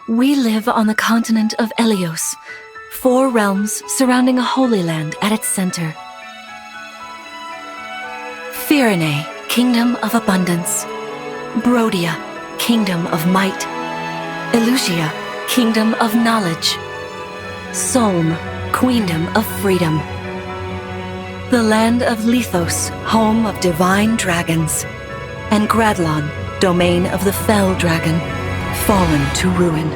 We live on the continent of Elyos, 4 realms surrounding a holy land at its center. Firene, Kingdom of Abundance. Brodia, Kingdom of Might. Elusia, Kingdom of Knowledge. Solm, Queendom of Freedom. The land of Lethos, home of divine dragons. And Gradlon, domain of the fell dragon, fallen to ruin.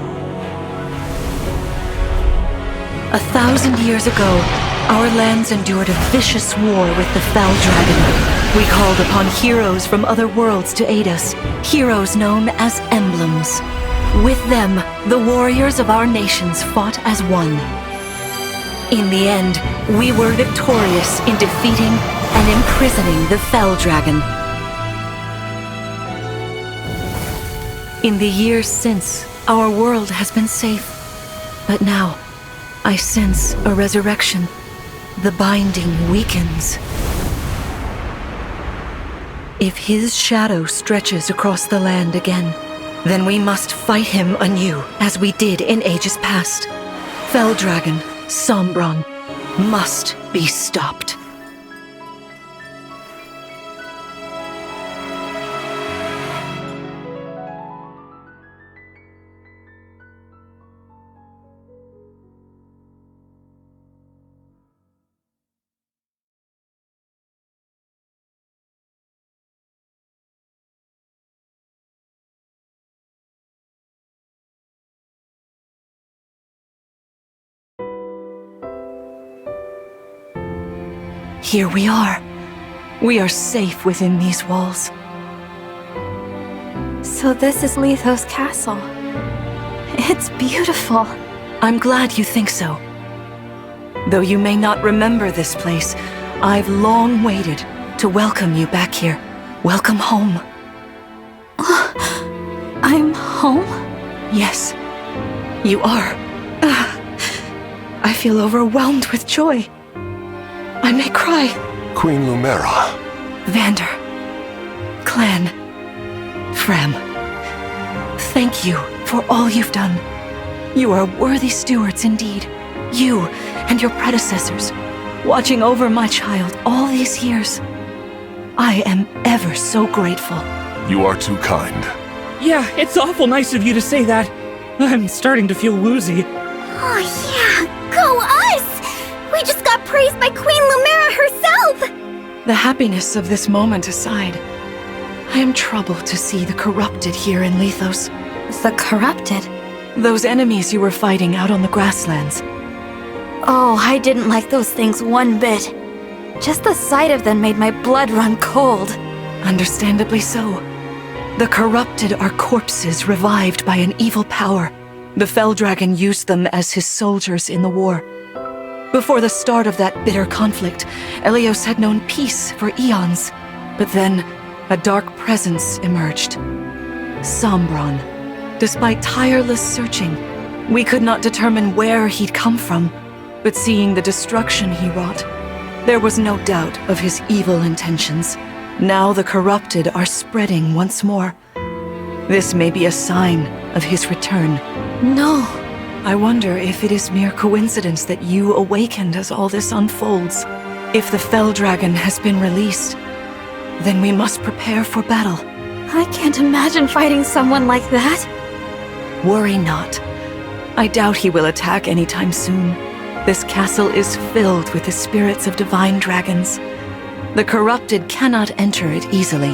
1,000 years ago, our lands endured a vicious war with the fell dragon. We called upon heroes from other worlds to aid us, heroes known as emblems. With them, the warriors of our nations fought as one. In the end, we were victorious in defeating and imprisoning the fell dragon. In the years since, our world has been safe. But now, I sense a resurrection. The binding weakens. If his shadow stretches across the land again, then we must fight him anew, as we did in ages past. Fell Dragon, Sombron, must be stopped. Here we are. We are safe within these walls. So this is Lethos Castle. It's beautiful. I'm glad you think so. Though you may not remember this place, I've long waited to welcome you back here. Welcome home. I'm home? Yes, you are. I feel overwhelmed with joy. I may cry. Queen Lumera. Vander. Clan. Frem. Thank you for all you've done. You are worthy stewards indeed. You and your predecessors, watching over my child all these years. I am ever so grateful. You are too kind. Yeah, it's awful nice of you to say that. I'm starting to feel woozy. Oh yeah, go us! We just got praised by Queen Lumera herself! The happiness of this moment aside, I am troubled to see the corrupted here in Lethos. The corrupted? Those enemies you were fighting out on the grasslands. Oh, I didn't like those things one bit. Just the sight of them made my blood run cold. Understandably so. The corrupted are corpses revived by an evil power. The Fell Dragon used them as his soldiers in the war. Before the start of that bitter conflict, Elyos had known peace for eons. But then, a dark presence emerged. Sombron. Despite tireless searching, we could not determine where he'd come from. But seeing the destruction he wrought, there was no doubt of his evil intentions. Now the corrupted are spreading once more. This may be a sign of his return. No. I wonder if it is mere coincidence that you awakened as all this unfolds. If the Fell Dragon has been released, then we must prepare for battle. I can't imagine fighting someone like that. Worry not. I doubt he will attack anytime soon. This castle is filled with the spirits of divine dragons. The corrupted cannot enter it easily.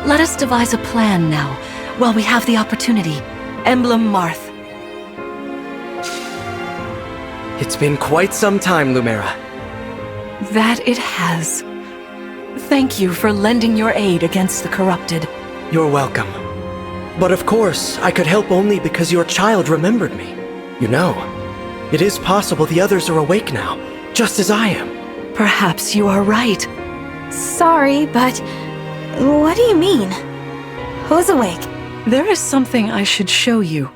Let us devise a plan now, while we have the opportunity. Emblem Marth. It's been quite some time, Lumera. That it has. Thank you for lending your aid against the corrupted. You're welcome. But of course, I could help only because your child remembered me. You know, it is possible the others are awake now, just as I am. Perhaps you are right. Sorry, but what do you mean? Who's awake? There is something I should show you.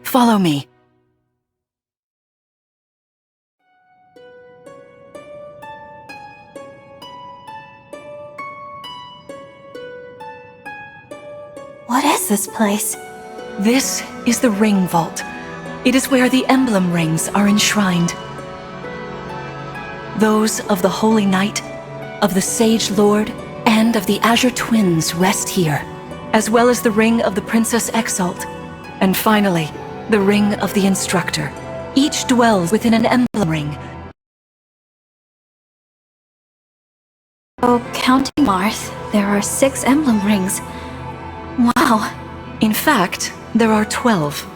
Follow me. What is this place? This is the Ring Vault. It is where the Emblem Rings are enshrined. Those of the Holy Knight, of the Sage Lord, and of the Azure Twins rest here, as well as the Ring of the Princess Exalt, and finally, the Ring of the Instructor. Each dwells within an Emblem Ring. Oh, counting Marth, there are 6 Emblem Rings. Wow. In fact, there are 12.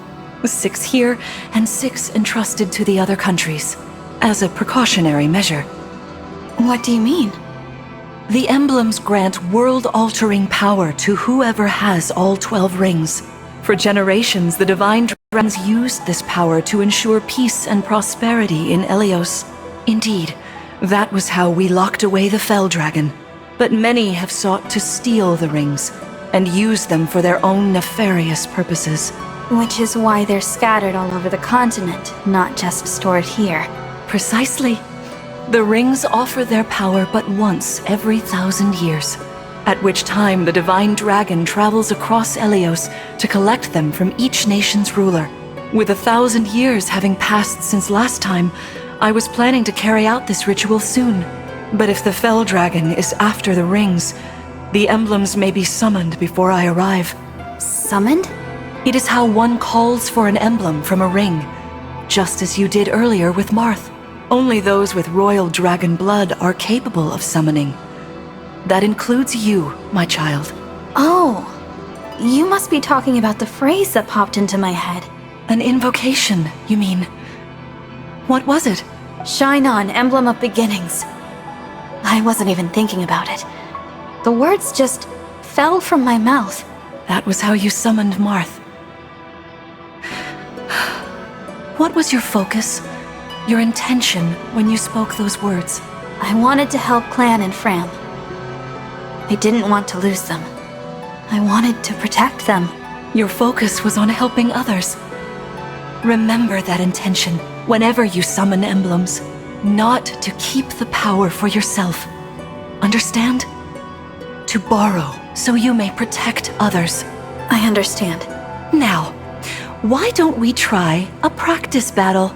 6 here, and 6 entrusted to the other countries, as a precautionary measure. What do you mean? The emblems grant world-altering power to whoever has all 12 rings. For generations, the Divine Dragons used this power to ensure peace and prosperity in Elyos. Indeed, that was how we locked away the Fell Dragon. But many have sought to steal the rings and use them for their own nefarious purposes. Which is why they're scattered all over the continent, not just stored here. Precisely. The rings offer their power but once every 1,000 years, at which time the Divine Dragon travels across Elyos to collect them from each nation's ruler. With 1,000 years having passed since last time, I was planning to carry out this ritual soon. But if the Fell Dragon is after the rings, the emblems may be summoned before I arrive. Summoned? It is how one calls for an emblem from a ring, just as you did earlier with Marth. Only those with royal dragon blood are capable of summoning. That includes you, my child. Oh, you must be talking about the phrase that popped into my head. An invocation, you mean? What was it? Shine on, Emblem of Beginnings. I wasn't even thinking about it. The words just fell from my mouth. That was how you summoned Marth. What was your focus, your intention when you spoke those words? I wanted to help Clan and Fram. I didn't want to lose them. I wanted to protect them. Your focus was on helping others. Remember that intention whenever you summon emblems, not to keep the power for yourself. Understand? To borrow so you may protect others. I understand. Now, why don't we try a practice battle?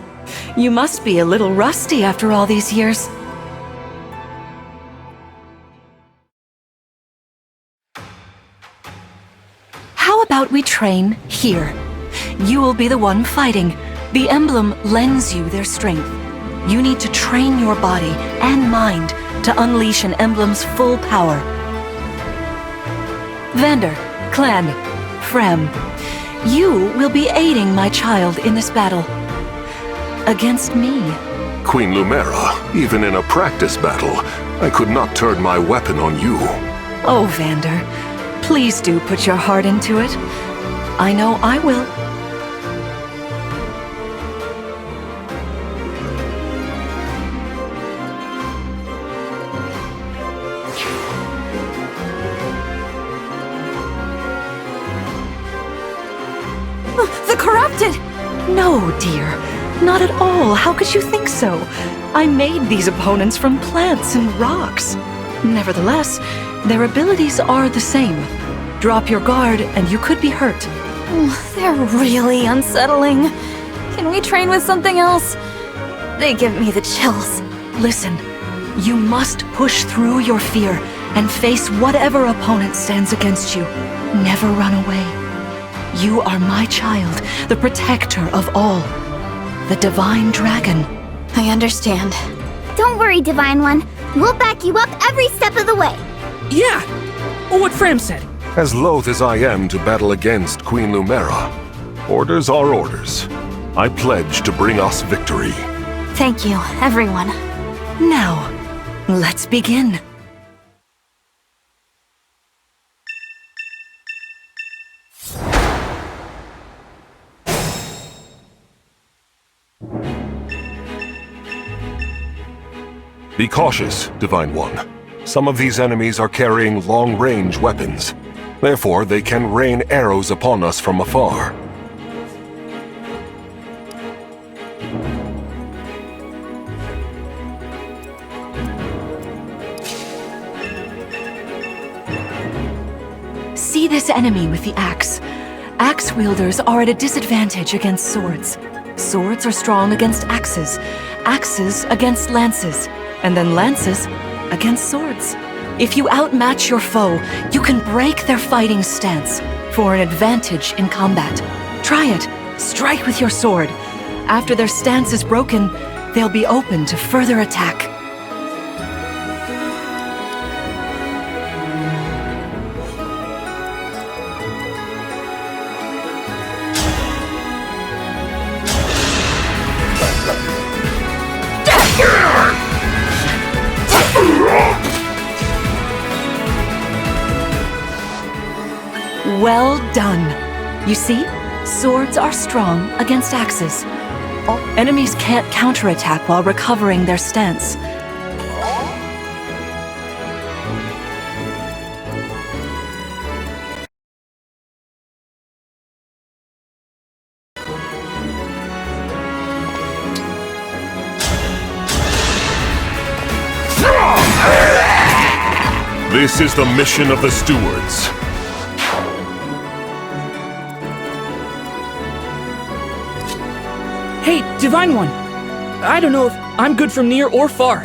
You must be a little rusty after all these years. How about we train here? You will be the one fighting. The emblem lends you their strength. You need to train your body and mind to unleash an emblem's full power. Vander, Clan, Frem, you will be aiding my child in this battle. Against me. Queen Lumera, even in a practice battle, I could not turn my weapon on you. Oh, Vander, please do put your heart into it. I know I will. The corrupted! No, dear. Not at all. How could you think so? I made these opponents from plants and rocks. Nevertheless, their abilities are the same. Drop your guard and you could be hurt. They're really unsettling. Can we train with something else? They give me the chills. Listen, you must push through your fear and face whatever opponent stands against you. Never run away. You are my child, the protector of all. The Divine Dragon. I understand. Don't worry, Divine One. We'll back you up every step of the way. Yeah! What Fram said. As loath as I am to battle against Queen Lumera, orders are orders. I pledge to bring us victory. Thank you, everyone. Now, let's begin. Be cautious, Divine One. Some of these enemies are carrying long-range weapons. Therefore, they can rain arrows upon us from afar. See this enemy with the axe. Axe wielders are at a disadvantage against swords. Swords are strong against axes, axes against lances, and then lances against swords. If you outmatch your foe, you can break their fighting stance for an advantage in combat. Try it. Strike with your sword. After their stance is broken, they'll be open to further attack. Well done. You see, swords are strong against axes. Enemies can't counterattack while recovering their stance. This is the mission of the stewards. Hey, Divine One! I don't know if I'm good from near or far.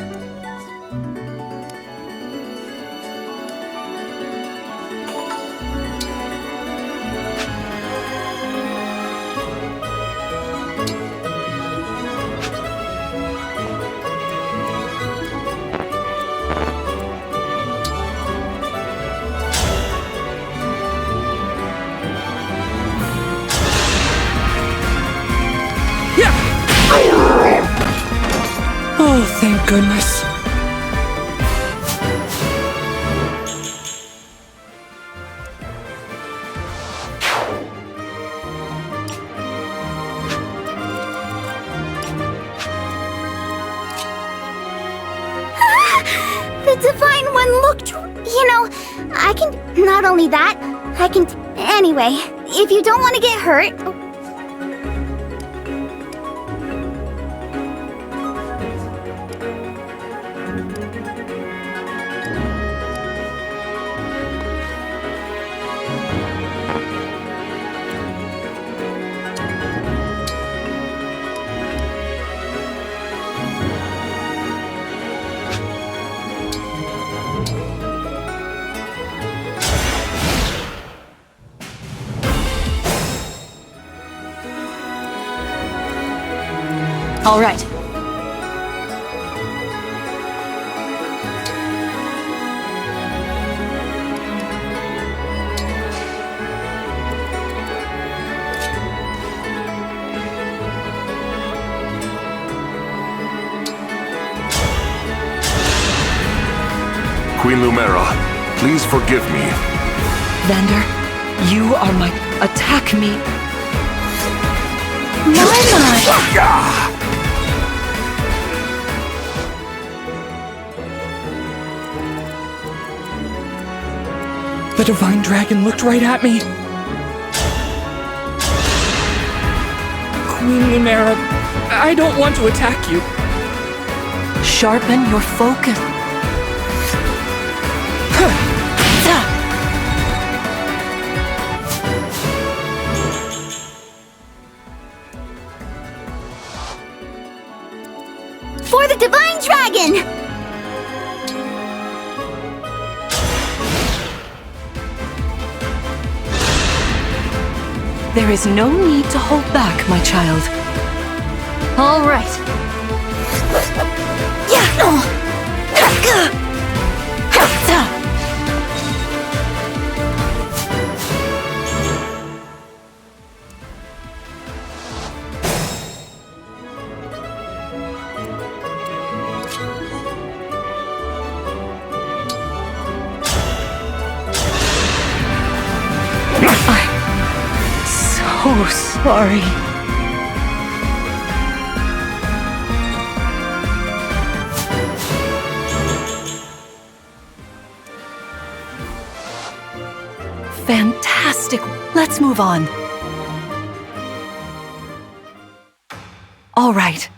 Oh, thank goodness. The Divine One looked... I can... Not only that, I can... Anyway, if you don't want to get hurt... All right. Queen Lumera, please forgive me. Vander, you are my... Attack me. My. The Divine Dragon looked right at me. Queen Lumera, I don't want to attack you. Sharpen your focus. For the Divine Dragon! There is no need to hold back, my child. All right. Oh, sorry. Fantastic. Let's move on. All right.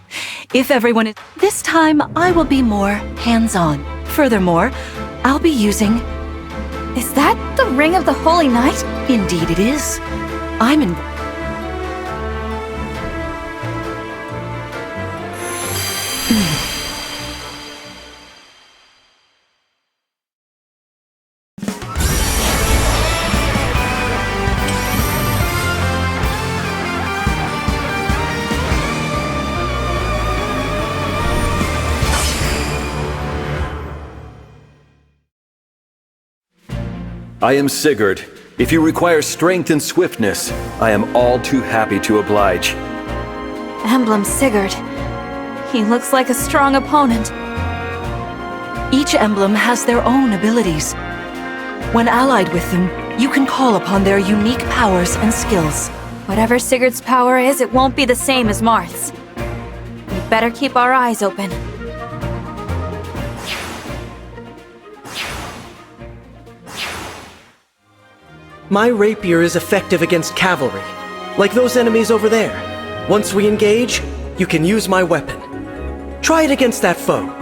If everyone is... This time, I will be more hands-on. Furthermore, I'll be using... Is that the Ring of the Holy Knight? Indeed it is. I'm in... I am Sigurd. If you require strength and swiftness, I am all too happy to oblige. Emblem Sigurd. He looks like a strong opponent. Each emblem has their own abilities. When allied with them, you can call upon their unique powers and skills. Whatever Sigurd's power is, it won't be the same as Marth's. We better keep our eyes open. My rapier is effective against cavalry, like those enemies over there. Once we engage, you can use my weapon. Try it against that foe.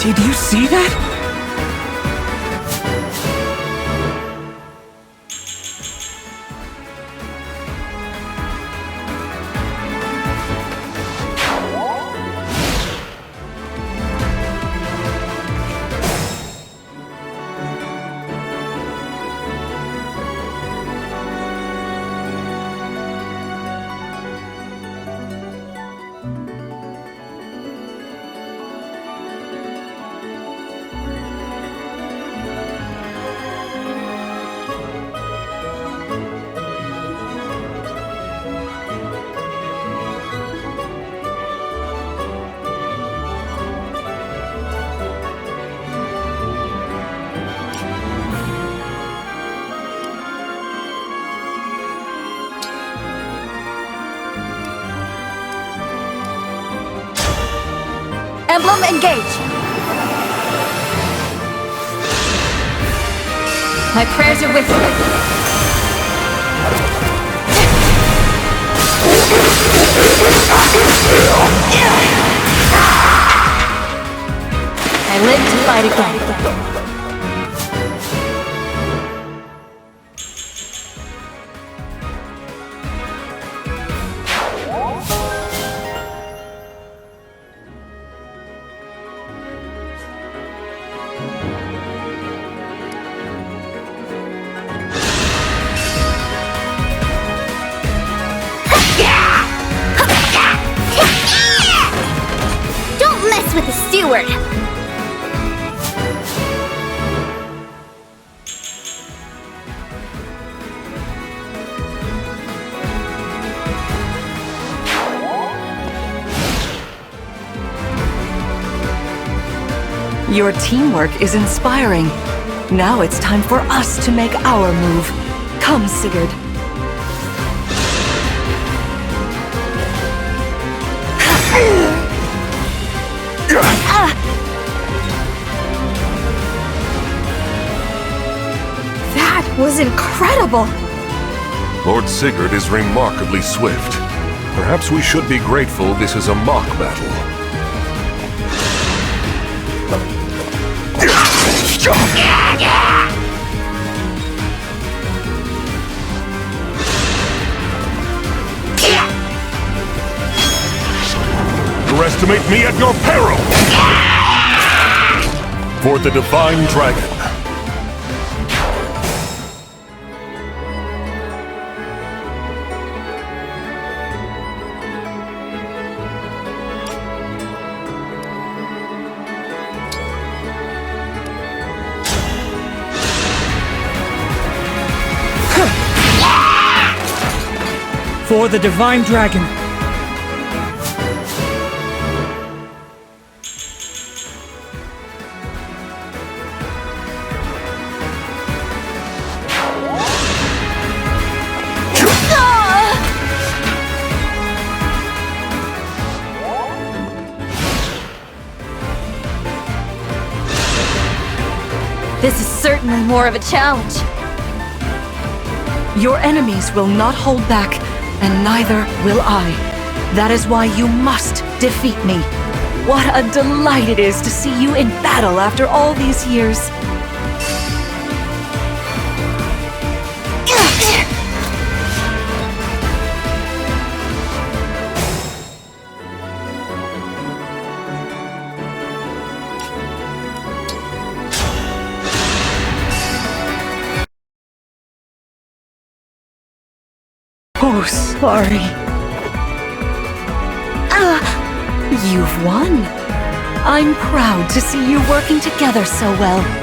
Did you see that? Emblem Engage! My prayers are with you. I live to fight again. Don't mess with the steward! Your teamwork is inspiring. Now it's time for us to make our move. Come, Sigurd. That was incredible! Lord Sigurd is remarkably swift. Perhaps we should be grateful this is a mock battle. Underestimate me at your peril! For the Divine Dragon. For the Divine Dragon. This is certainly more of a challenge. Your enemies will not hold back, and neither will I. That is why you must defeat me. What a delight it is to see you in battle after all these years. Oh, sorry. You've won. I'm proud to see you working together so well.